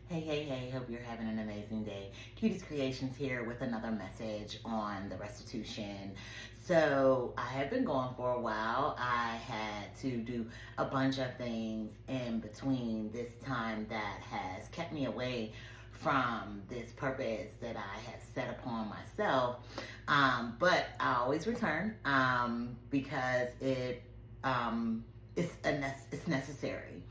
Hey, hope you're having an amazing day. Cutie's Creations here with another message on the restitution. So, I have been gone for a while. I had to do a bunch of things in between this time that has kept me away from this purpose that I have set upon myself. But I always return because it's necessary.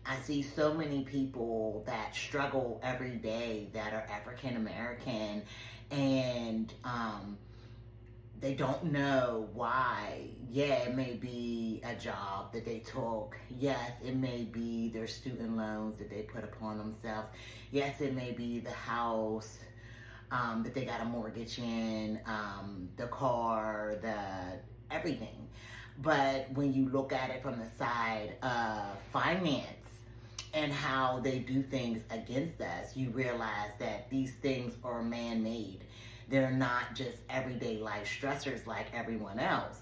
I see so many people that struggle every day that are African American, and they don't know why. Yeah, it may be a job that they took. Yes, it may be their student loans that they put upon themselves. Yes, it may be the house that they got a mortgage in, the car, the everything. But when you look at it from the side of finance and how they do things against us, you realize that these things are man-made. They're not just everyday life stressors like everyone else.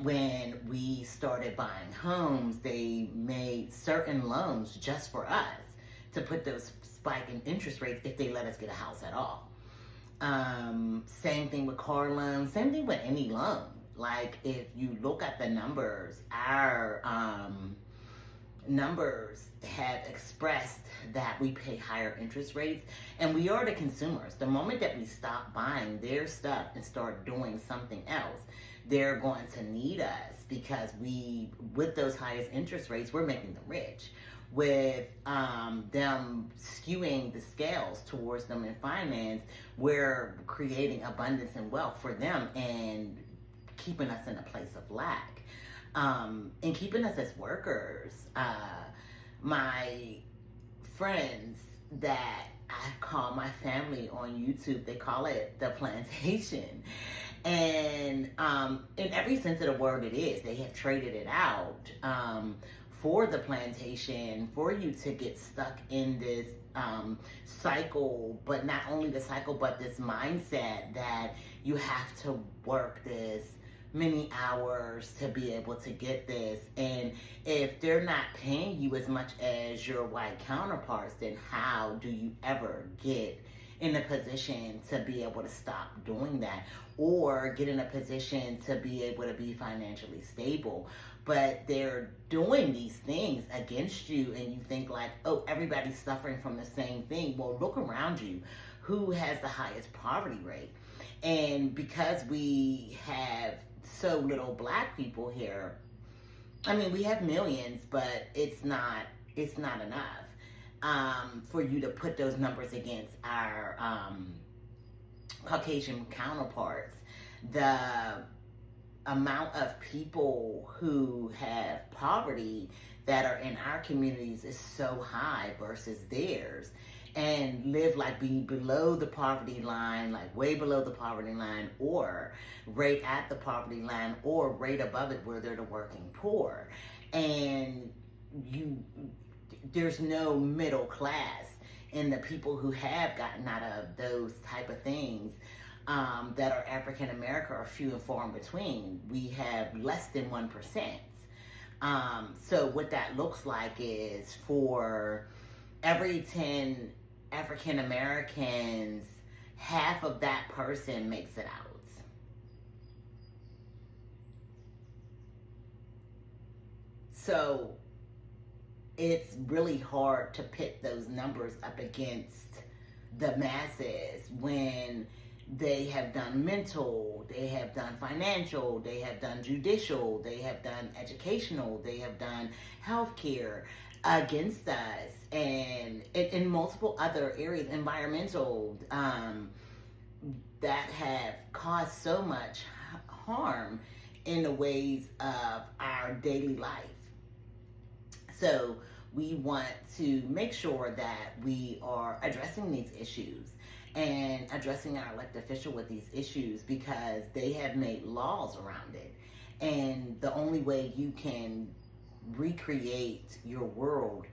When we started buying homes, they made certain loans just for us to put those spike in interest rates if they let us get a house at all. Same thing with car loans, same thing with any loan. Like if you look at the numbers, our numbers have expressed that we pay higher interest rates, and we are the consumers. The moment that we stop buying their stuff and start doing something else, they're going to need us because with those highest interest rates, we're making them rich. With them skewing the scales towards them in finance, we're creating abundance and wealth for them and keeping us in a place of lack. And keeping us as workers. My friends that I call my family on YouTube, they call it the plantation. And in every sense of the word it is, they have traded it out for the plantation, for you to get stuck in this cycle, but not only the cycle, but this mindset that you have to work this many hours to be able to get this. And if they're not paying you as much as your white counterparts, then how do you ever get in a position to be able to stop doing that or get in a position to be able to be financially stable? But they're doing these things against you, and you think like, oh, everybody's suffering from the same thing. Well, look around you. Who has the highest poverty rate? And because we have so little black people here, I mean, we have millions, but it's not enough for you to put those numbers against our Caucasian counterparts. The amount of people who have poverty that are in our communities is so high versus theirs, and live like being below the poverty line, like way below the poverty line, or right at the poverty line, or right above it where they're the working poor. And there's no middle class. And the people who have gotten out of those type of things that are African American are few and far in between. We have less than 1%. So what that looks like is for every 10 African Americans, half of that person makes it out. So it's really hard to pit those numbers up against the masses when they have done mental, they have done financial, they have done judicial, they have done educational, they have done healthcare against us, and in multiple other areas, environmental, that have caused so much harm in the ways of our daily life. So we want to make sure that we are addressing these issues and addressing our elected official with these issues, because they have made laws around it. And the only way you can recreate your world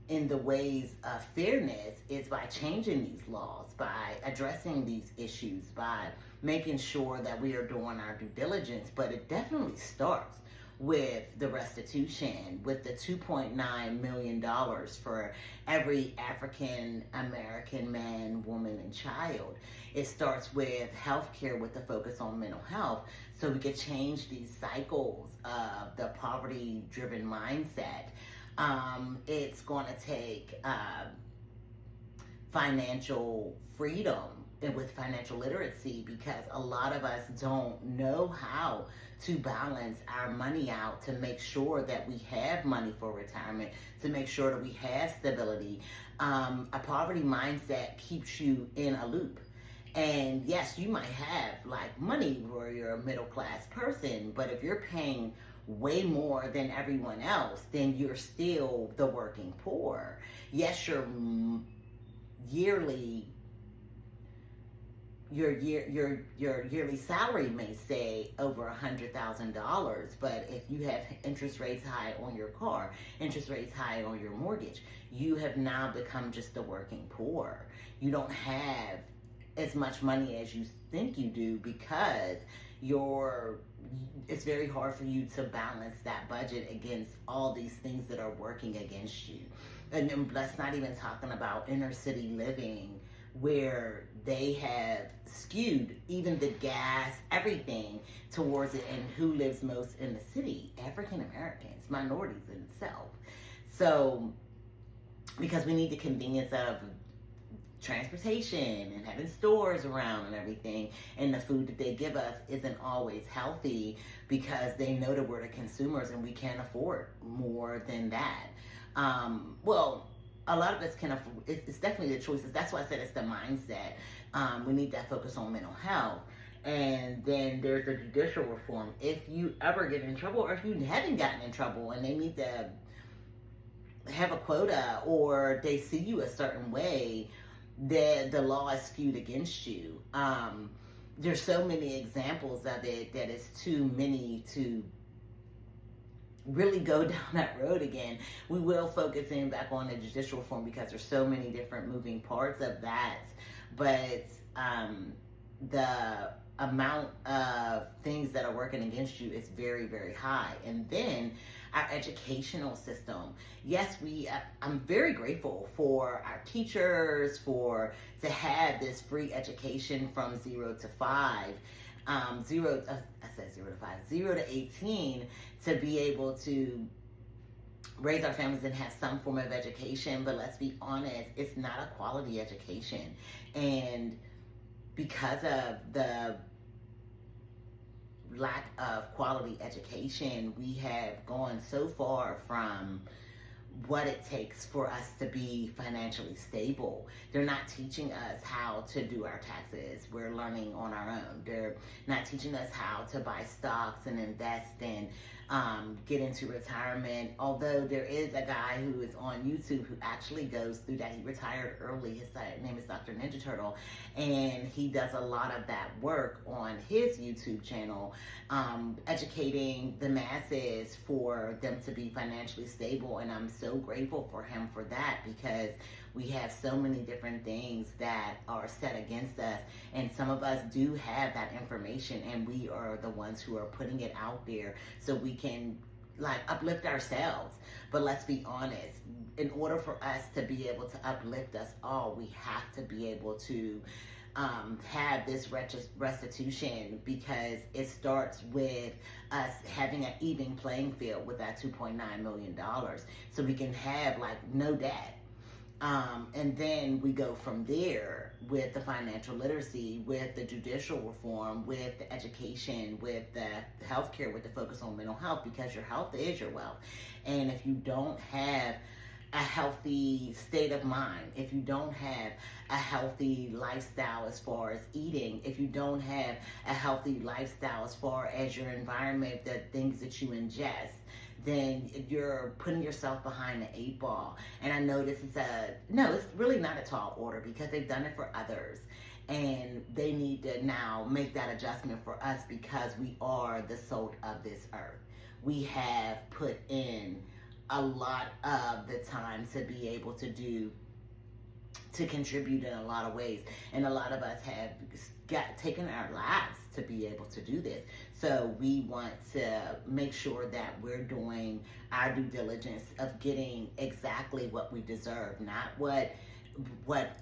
in the ways of fairness is by changing these laws, by addressing these issues, by making sure that we are doing our due diligence. But it definitely starts with the restitution, with the $2.9 million for every African American man, woman, and child. It starts with healthcare with the focus on mental health, so we could change these cycles of the poverty-driven mindset. It's going to take financial freedom and with financial literacy, because a lot of us don't know how to balance our money out to make sure that we have money for retirement, to make sure that we have stability. A poverty mindset keeps you in a loop. And yes, you might have like money where you're a middle class person, but if you're paying way more than everyone else, then you're still the working poor. Yes, your yearly salary may say over $100,000, but if you have interest rates high on your car, interest rates high on your mortgage, you have now become just the working poor. You don't have as much money as you think you do, because it's very hard for you to balance that budget against all these things that are working against you. And let's not even talking about inner city living, where they have skewed even the gas, everything towards it. And who lives most in the city? African Americans, minorities in itself. So, because we need the convenience of transportation and having stores around and everything, and the food that they give us isn't always healthy, because they know that we're the consumers and we can't afford more than that. Well, a lot of us can afford. It's definitely the choices. That's why I said it's the mindset. We need that focus on mental health. And then there's the judicial reform. If you ever get in trouble, or if you haven't gotten in trouble and they need to have a quota, or they see you a certain way, the law is skewed against you. There's so many examples of it that it's too many to really go down that road again. We will focus in back on the judicial reform, because there's so many different moving parts of that. But the amount of things that are working against you is very, very high. And then our educational system. Yes, I'm very grateful for our teachers to have this free education from 0 to 5. 0 to 18, to be able to raise our families and have some form of education. But let's be honest, it's not a quality education. And because of the lack of quality education, we have gone so far from what it takes for us to be financially stable. They're not teaching us how to do our taxes. We're learning on our own. They're not teaching us how to buy stocks and invest and get into retirement. Although there is a guy who is on YouTube who actually goes through that. He retired early. His name is Dr. Ninja Turtle, and he does a lot of that work on his YouTube channel, educating the masses for them to be financially stable. And I'm so grateful for him for that, because we have so many different things that are set against us, and some of us do have that information, and we are the ones who are putting it out there so we can like uplift ourselves. But let's be honest, in order for us to be able to uplift us all, we have to be able to have this restitution, because it starts with us having an even playing field with that $2.9 million, so we can have like no debt. And then we go from there with the financial literacy, with the judicial reform, with the education, with the healthcare, with the focus on mental health, because your health is your wealth. And if you don't have a healthy state of mind, if you don't have a healthy lifestyle as far as eating, if you don't have a healthy lifestyle as far as your environment, the things that you ingest, then you're putting yourself behind the 8 ball. And I know this is it's really not a tall order, because they've done it for others. And they need to now make that adjustment for us, because we are the salt of this earth. We have put in a lot of the time to be able to do to contribute in a lot of ways. And a lot of us have taken our lives to be able to do this. So we want to make sure that we're doing our due diligence of getting exactly what we deserve, not what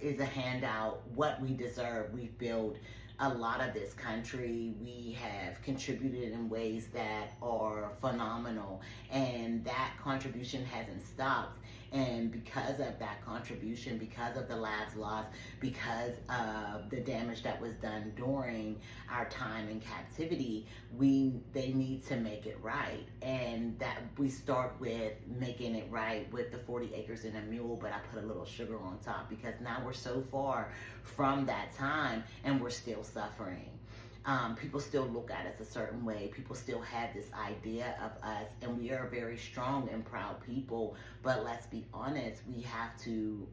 is a handout, what we deserve. We've built a lot of this country. We have contributed in ways that are phenomenal, and that contribution hasn't stopped. And because of that contribution, because of the lives lost, because of the damage that was done during our time in captivity, they need to make it right. And that we start with making it right with the 40 acres and a mule, but I put a little sugar on top because now we're so far from that time and we're still suffering. People still look at us a certain way. People still have this idea of us, and we are very strong and proud people. But let's be honest, we have to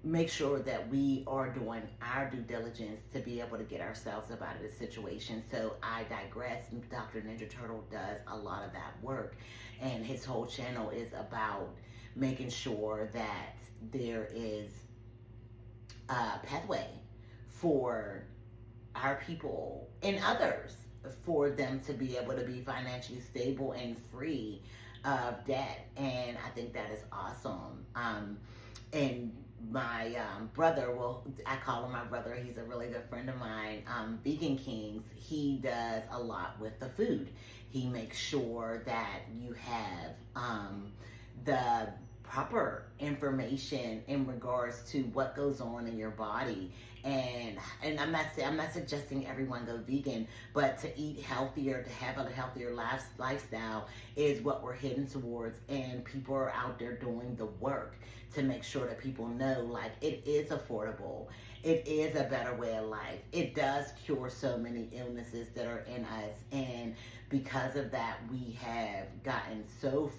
make sure that we are doing our due diligence to be able to get ourselves up out of this situation. So I digress. Dr. Ninja Turtle does a lot of that work, and his whole channel is about making sure that there is a pathway for our people and others for them to be able to be financially stable and free of debt. And I think that is awesome. And my brother, well, I call him my brother, he's a really good friend of mine, Vegan Kings, he does a lot with the food. He makes sure that you have the proper information in regards to what goes on in your body. And I'm not suggesting everyone go vegan, but to eat healthier, to have a healthier lifestyle is what we're heading towards. And people are out there doing the work to make sure that people know, like, it is affordable. It is a better way of life. It does cure so many illnesses that are in us. And because of that, we have gotten so,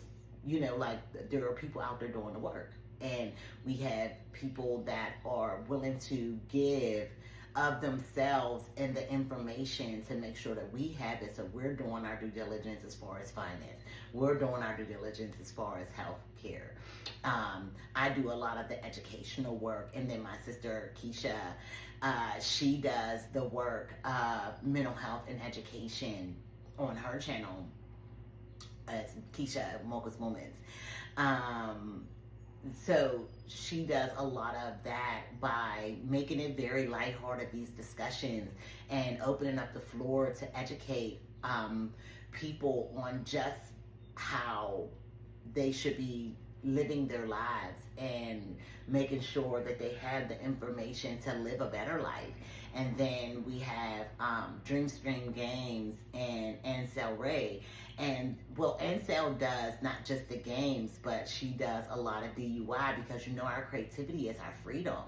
like, there are people out there doing the work. And we have people that are willing to give of themselves and the information to make sure that we have it. So we're doing our due diligence as far as finance. We're doing our due diligence as far as health care. I do a lot of the educational work. And then my sister, Keisha, she does the work of mental health and education on her channel. Keisha Mocha's Moments. So she does a lot of that by making it very lighthearted, these discussions, and opening up the floor to educate people on just how they should be living their lives and making sure that they have the information to live a better life. And then we have Dreamstream Games and Ansel Ray. And well, Ansel does not just the games, but she does a lot of DUI because our creativity is our freedom.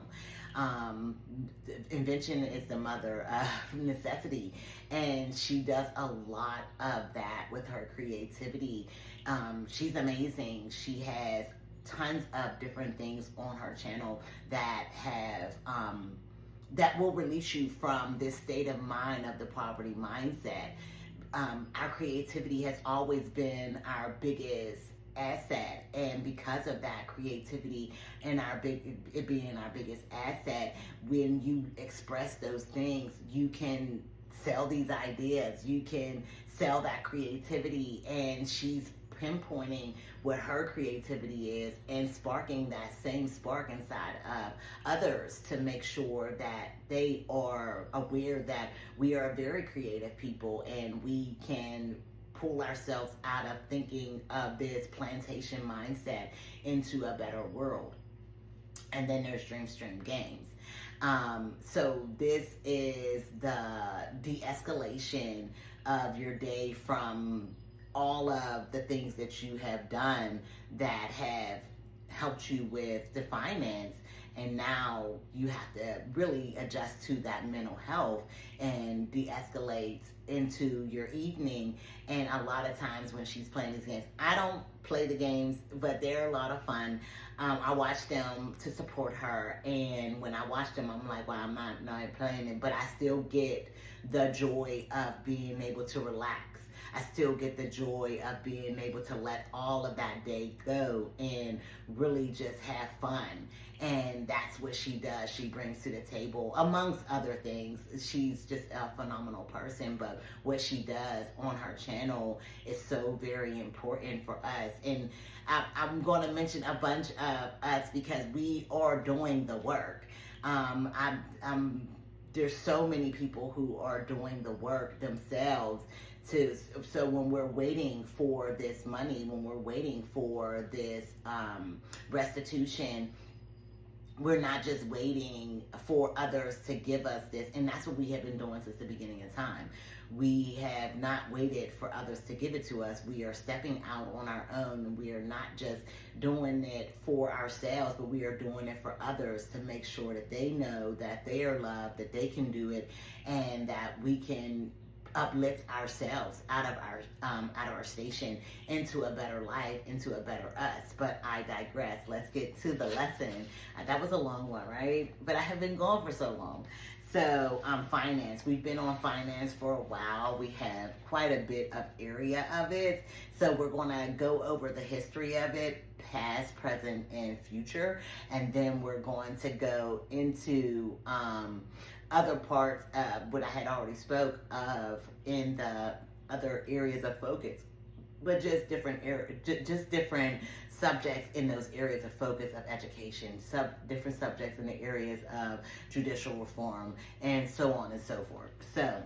Invention is the mother of necessity, and she does a lot of that with her creativity. She's amazing. She has tons of different things on her channel that have that will release you from this state of mind of the poverty mindset. Our creativity has always been our biggest asset, and because of that creativity and it being our biggest asset, when you express those things, you can sell these ideas, you can sell that creativity. And she's pinpointing what her creativity is and sparking that same spark inside of others to make sure that they are aware that we are very creative people and we can pull ourselves out of thinking of this plantation mindset into a better world. And then there's Dreamstream Games. So this is the de-escalation of your day from all of the things that you have done that have helped you with the finance, and now you have to really adjust to that mental health and de-escalate into your evening. And a lot of times when she's playing these games, I don't play the games, but they're a lot of fun. I watch them to support her, and when I watch them, I'm like, well, I'm not playing it, but I still get the joy of being able to relax. I still get the joy of being able to let all of that day go and really just have fun. And that's what she does. She brings to the table, amongst other things. She's just a phenomenal person, but what she does on her channel is so very important for us. And I'm going to mention a bunch of us because we are doing the work. There's so many people who are doing the work themselves. So when we're waiting for this money, when we're waiting for this restitution, we're not just waiting for others to give us this. And that's what we have been doing since the beginning of time. We have not waited for others to give it to us. We are stepping out on our own, and we are not just doing it for ourselves, but we are doing it for others to make sure that they know that they are loved, that they can do it, and that we can uplift ourselves out of our station into a better life, into a better us. But I digress. Let's get to the lesson. That was a long one, right? But I have been going for so long. So finance. We've been on finance for a while. We have quite a bit of area of it. So we're going to go over the history of it, past, present, and future. And then we're going to go into other parts of what I had already spoke of in the other areas of focus, but just different different subjects in those areas of focus of education, different subjects in the areas of judicial reform, and so on and so forth. So,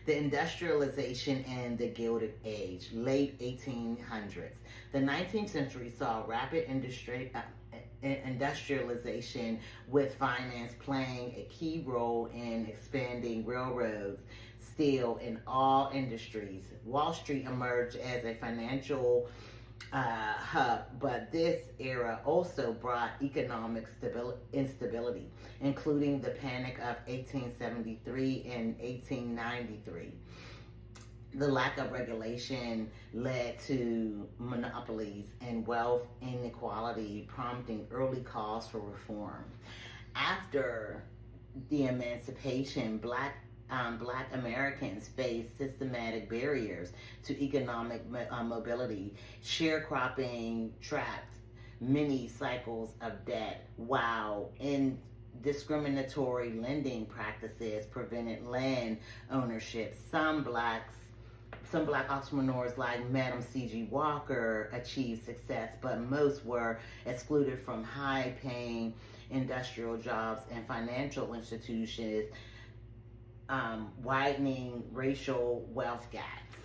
the industrialization and the Gilded Age, late 1800s. The 19th century saw rapid industrialization, with finance playing a key role in expanding railroads, steel, in all industries. Wall Street emerged as a financial hub, but this era also brought economic instability, including the Panic of 1873 and 1893. The lack of regulation led to monopolies and wealth inequality, prompting early calls for reform. After the emancipation, Black Americans faced systematic barriers to economic mobility. Sharecropping trapped many cycles of debt, while indiscriminatory lending practices prevented land ownership. Some black entrepreneurs like Madam C.G. Walker achieved success, but most were excluded from high-paying industrial jobs and financial institutions, widening racial wealth gaps.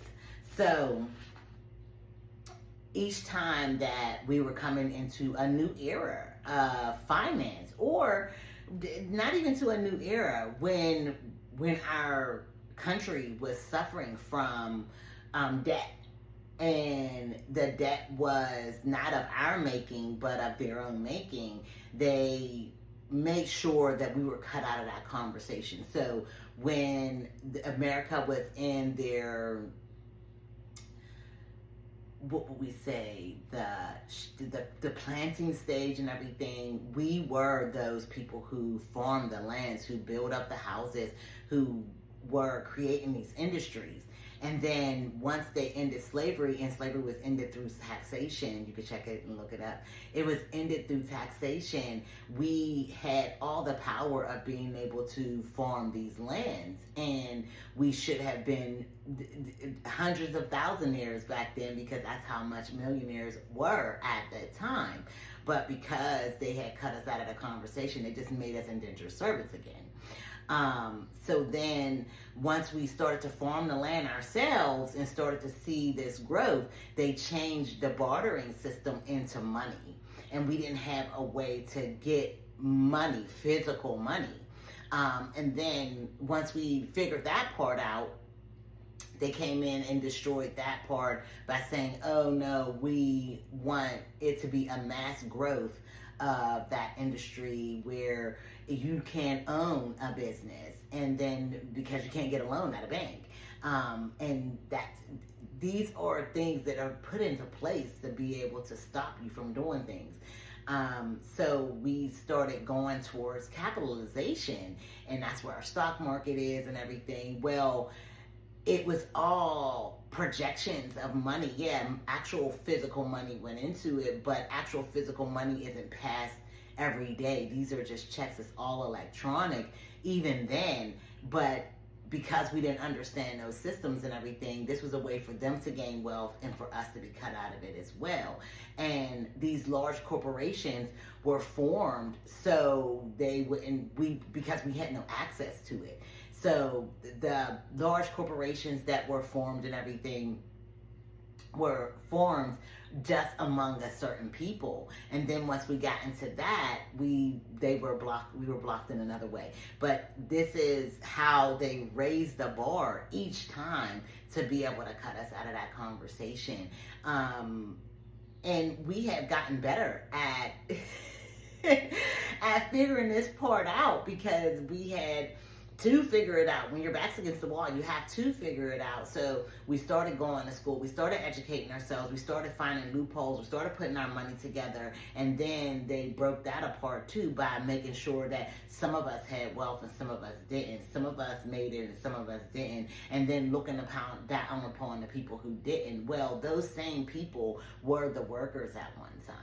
So each time that we were coming into a new era of finance, or not even to a new era, when our country was suffering from debt, and the debt was not of our making but of their own making, they made sure that we were cut out of that conversation. So when America was in their, what would we say, the planting stage and everything, we were those people who farmed the lands, who built up the houses, who were creating these industries. And then once they ended slavery, and slavery was ended through taxation, you can check it and look it up. It was ended through taxation. We had all the power of being able to farm these lands, and we should have been hundreds of thousandaires back then, because that's how much millionaires were at that time. But because they had cut us out of the conversation, they just made us indentured servants again. So then once we started to farm the land ourselves and started to see this growth, they changed the bartering system into money. And we didn't have a way to get money, physical money. And then once we figured that part out, they came in and destroyed that part by saying, oh no, we want it to be a mass growth of that industry where you can't own a business, and then because you can't get a loan at a bank, and these are things that are put into place to be able to stop you from doing things. So we started going towards capitalization, and that's where our stock market is and everything. Well, it was all projections of money. Yeah, actual physical money went into it, but actual physical money isn't passed every day. These are just checks. It's all electronic even then. But because we didn't understand those systems and everything, this was a way for them to gain wealth and for us to be cut out of it as well. And these large corporations were formed so they wouldn't, because we had no access to it. So the large corporations that were formed and everything were formed just among a certain people, and then once we got into that, we were blocked in another way. But this is how they raised the bar each time to be able to cut us out of that conversation. And we have gotten better at at figuring this part out, because we had to figure it out. When your back's against the wall, you have to figure it out. So we started going to school, we started educating ourselves, we started finding loopholes, we started putting our money together, and then they broke that apart too by making sure that some of us had wealth and some of us didn't. Some of us made it and some of us didn't, and then looking down upon the people who didn't. Well, those same people were the workers at one time.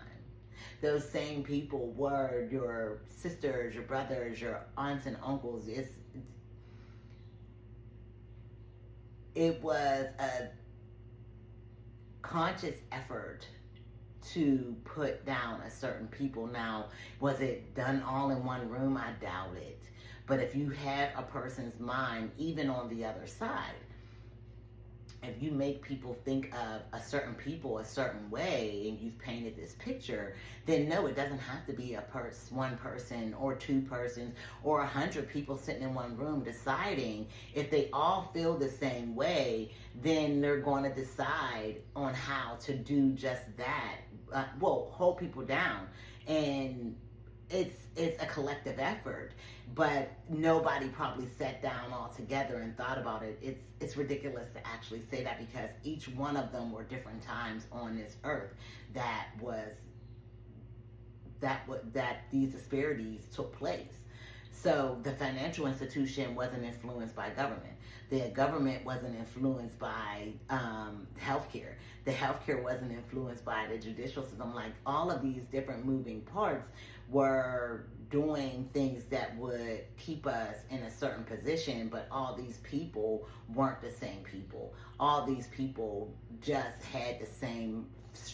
Those same people were your sisters, your brothers, your aunts and uncles. It was a conscious effort to put down a certain people. Now, was it done all in one room? I doubt it. But if you have a person's mind, even on the other side, if you make people think of a certain people a certain way and you've painted this picture, then no, it doesn't have to be one person or two persons or 100 people sitting in one room deciding. If they all feel the same way, then they're going to decide on how to do just that. Hold people down. And it's a collective effort, but nobody probably sat down all together and thought about it. It's ridiculous to actually say that, because each one of them were different times on this earth that these disparities took place. So the financial institution wasn't influenced by government. The government wasn't influenced by healthcare. The healthcare wasn't influenced by the judicial system. Like, all of these different moving parts were doing things that would keep us in a certain position, but all these people weren't the same people. All these people just had the same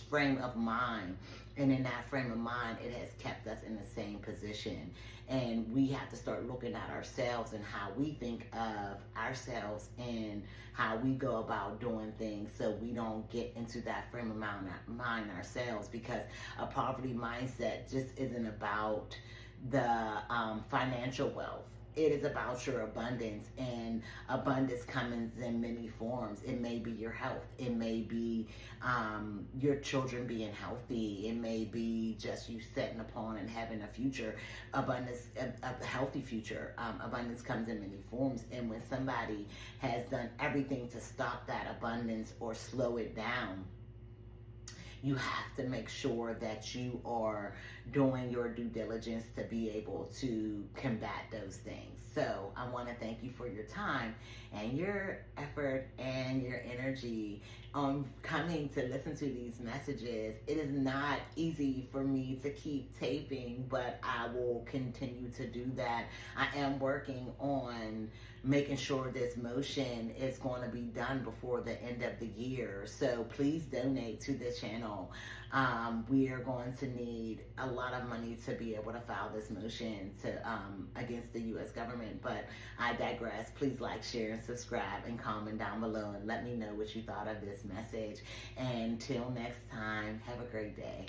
frame of mind, and in that frame of mind, it has kept us in the same position. And we have to start looking at ourselves and how we think of ourselves and how we go about doing things, so we don't get into that frame of mind ourselves. Because a poverty mindset just isn't about the financial wealth. It is about your abundance, and abundance comes in many forms. It may be your health. It may be your children being healthy. It may be just you setting upon and having a future. Abundance, a healthy future. Abundance comes in many forms. And when somebody has done everything to stop that abundance or slow it down, you have to make sure that you are doing your due diligence to be able to combat those things. So I want to thank you for your time and your effort and your energy on coming to listen to these messages. It is not easy for me to keep taping, but I will continue to do that. I am working on making sure this motion is going to be done before the end of the year. So please donate to the channel. We are going to need a lot of money to be able to file this motion against the U.S. government. But I digress. Please like, share, and subscribe, and comment down below and let me know what you thought of this message. And until next time, have a great day.